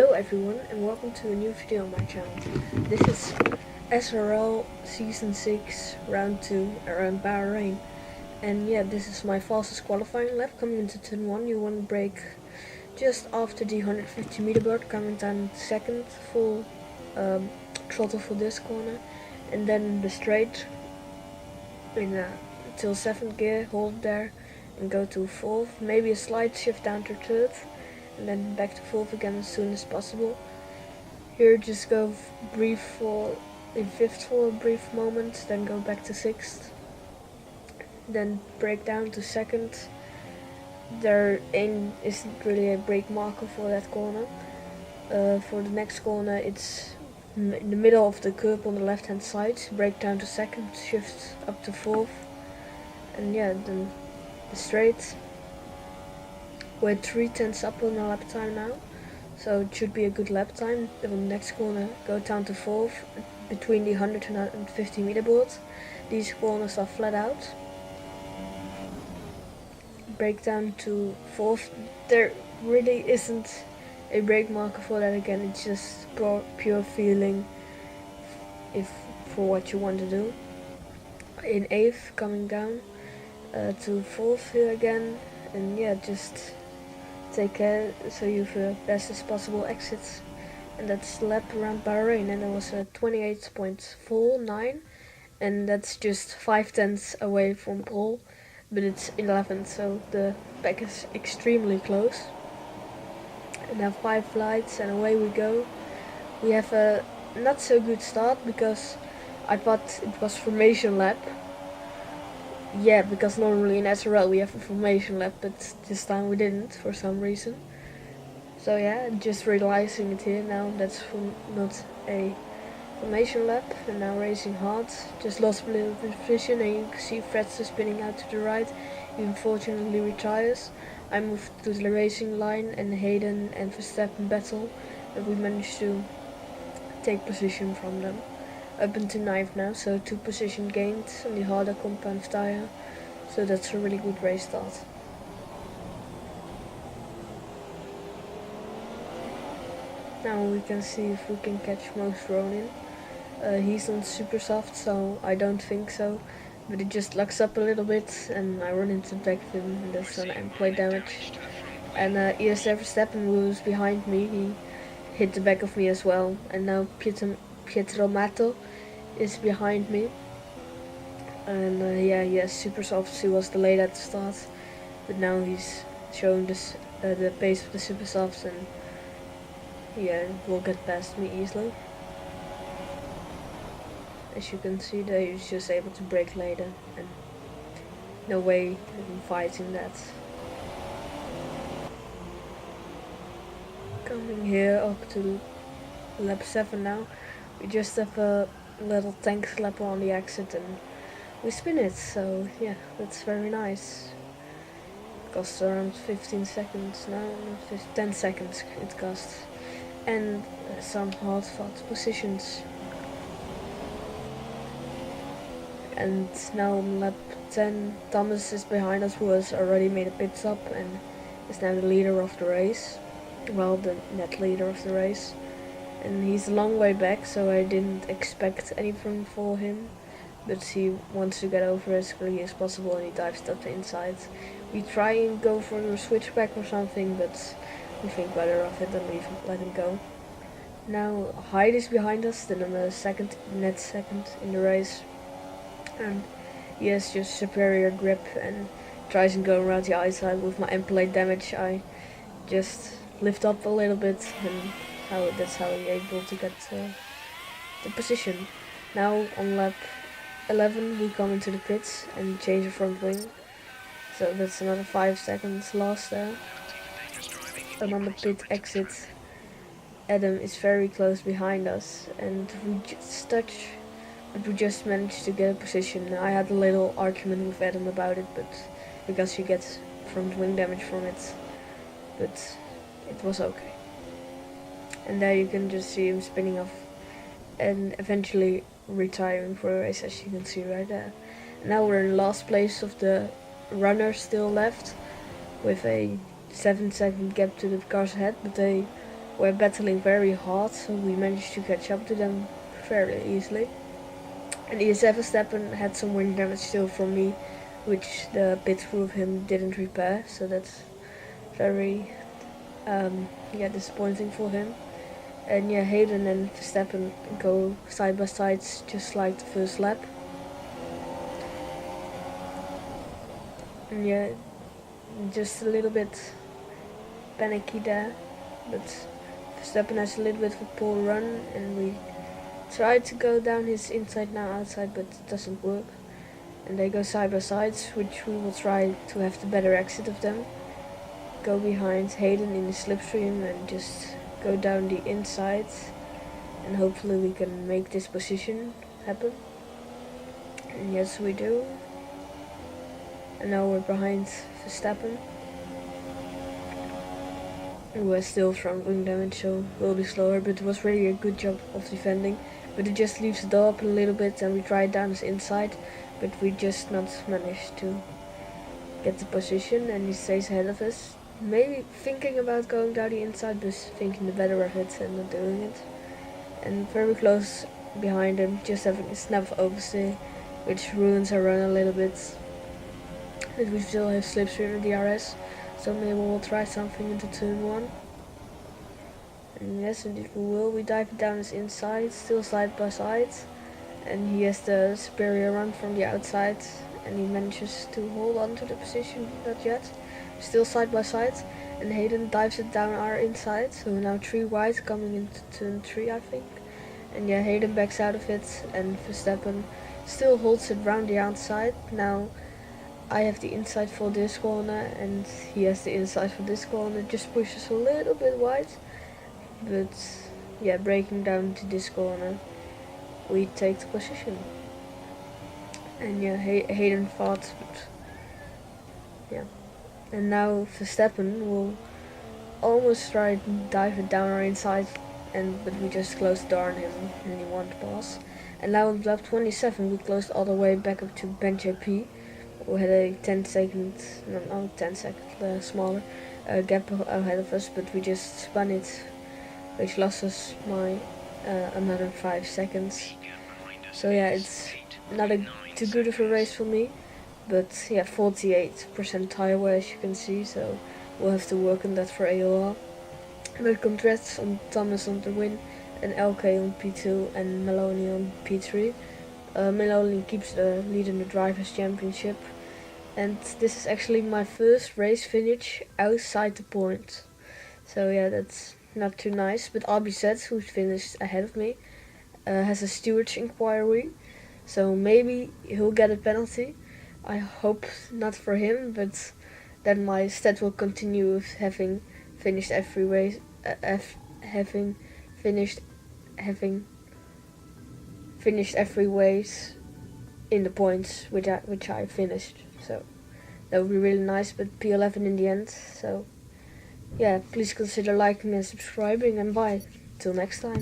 Hello everyone and welcome to a new video on my channel. This is SRL Season 6 Round 2 around Bahrain. And yeah, this is my fastest qualifying lap. Coming into turn 1, you want to brake just after the 150 meter bird, coming down second, full throttle for this corner. And then the straight in till 7th gear, hold there and go to 4th. Maybe a slight shift down to 3rd. And then back to 4th again as soon as possible. Here just go brief for in 5th for a brief moment, then go back to 6th, then brake down to 2nd. There isn't really a brake marker for that corner. For the next corner it's in the middle of the curb on the left hand side, brake down to 2nd, shift up to 4th, and yeah, then the straight. We're 3/10 up on our lap time now, so it should be a good lap time. Then on the next corner, go down to 4th, between the 100 and 150 meter boards. These corners are flat out. Brake down to 4th. There really isn't a brake marker for that again, it's just pure feeling for what you want to do. In 8th, coming down to 4th here again, and yeah, just take care so you have the best as possible exits. And that's the lap around Bahrain, and it was a 28.49, and that's just 5/10 away from pole, but it's 11th, so the back is extremely close. And now 5 lights and away we go. We have a not so good start because I thought it was formation lap. Yeah, because normally in SRL we have a formation lap, but this time we didn't for some reason. So yeah, just realizing it here now, that's not a formation lap. And now racing hard, just lost a little bit of vision, and you can see Fredster spinning out to the right. He unfortunately retires. I moved to the racing line, and Hayden and Verstappend battle, and we managed to take position from them. Up into 9th now, so 2 position gained on the harder compound tire, so that's a really good race start. Now we can see if we can catch Most Ronin. He's on super soft, so I don't think so, but it just locks up a little bit and I run into the back of him, and that's an end-plate damage. And ESR Verstappend, who was behind me, he hit the back of me as well, and now Pietro Mato is behind me, and yeah, he has super softs. He was delayed at the start, but now he's showing this the pace of the super softs, and yeah, will get past me easily. As you can see, that he's just able to brake later, and no way in fighting that. Coming here up to lap 7 now, we just have a little tank slapper on the exit and we spin it, so yeah, that's very nice. It costs around 15 seconds now, 10 seconds it costs, and some hard fought positions. And now on lap 10, Thomas is behind us, who has already made a pit stop and is now the leader of the race. Well, the net leader of the race. And he's a long way back, so I didn't expect anything for him. But he wants to get over as quickly as possible, and he dives up the inside. We try and go for a switchback or something, but we think better of it and let him go. Now Hyde is behind us, then I'm net second in the race. And he has just superior grip and tries and go around the outside. With my end-plate damage, I just lift up a little bit, and that's how I'm able to get the position. Now on lap 11 we come into the pits and change the front wing, so that's another 5 seconds lost there. And on the pit exit, Adam is very close behind us, and we just touch, but we just managed to get a position. I had a little argument with Adam about it, but because he gets front wing damage from it, but it was okay. And there you can just see him spinning off and eventually retiring for a race, as you can see right there. Now we're in last place of the runners still left, with a 7-second gap to the cars ahead, but they were battling very hard, so we managed to catch up to them fairly easily. And Verstappen had some wind damage still from me, which the pit crew of him didn't repair, so that's very disappointing for him. And yeah, Hayden and Verstappen go side by side just like the first lap. And yeah, just a little bit panicky there, but Verstappen has a little bit of a poor run, and we tried to go down his inside now outside, but it doesn't work. And they go side by sides, which we will try to have the better exit of them. Go behind Hayden in the slipstream and just go down the inside, and hopefully we can make this position happen. And yes, we do. And now we're behind Verstappen, who has still front wing damage, so will be slower, but it was really a good job of defending. But it just leaves the door open a little bit, and we tried down his inside, but we just not managed to get the position, and he stays ahead of us. Maybe thinking about going down the inside, but thinking the better of it and not doing it. And very close behind him, just having a snap of oversteer, which ruins our run a little bit. But we still have slipstream and DRS, so maybe we'll try something into turn 1. And yes, indeed we will. We dive down his inside, still side by side, and he has the superior run from the outside, and he manages to hold on to the position, not yet. Still side by side, and Hayden dives it down our inside, so we're now 3 wide coming into turn 3, I think. And yeah, Hayden backs out of it, and Verstappen still holds it round the outside. Now I have the inside for this corner, and he has the inside for this corner. Just pushes a little bit wide, but yeah, breaking down to this corner, we take the position. And yeah, Hayden fought, but yeah. And now Verstappen will almost try to dive it down our inside, but we just closed the door on him and he won the pass. And now in lap 27 we closed all the way back up to Ben JP, who had a 10 second smaller gap ahead of us, but we just spun it, which lost us another 5 seconds. So yeah, it's not too good of a race for me, but yeah, 48% tire wear as you can see, so we'll have to work on that for AOR. But congrats on Thomas on the win, and LK on P2 and Maloney on P3. Maloney keeps the lead in the Drivers' Championship, and this is actually my first race finish outside the points. So yeah, that's not too nice, but RBZ, who's finished ahead of me, has a stewards inquiry, so maybe he'll get a penalty. I hope not for him, but then my stat will continue with having finished every race, having finished every race in the points which I finished. So that would be really nice, but P11 in the end. So yeah, please consider liking and subscribing, and bye till next time.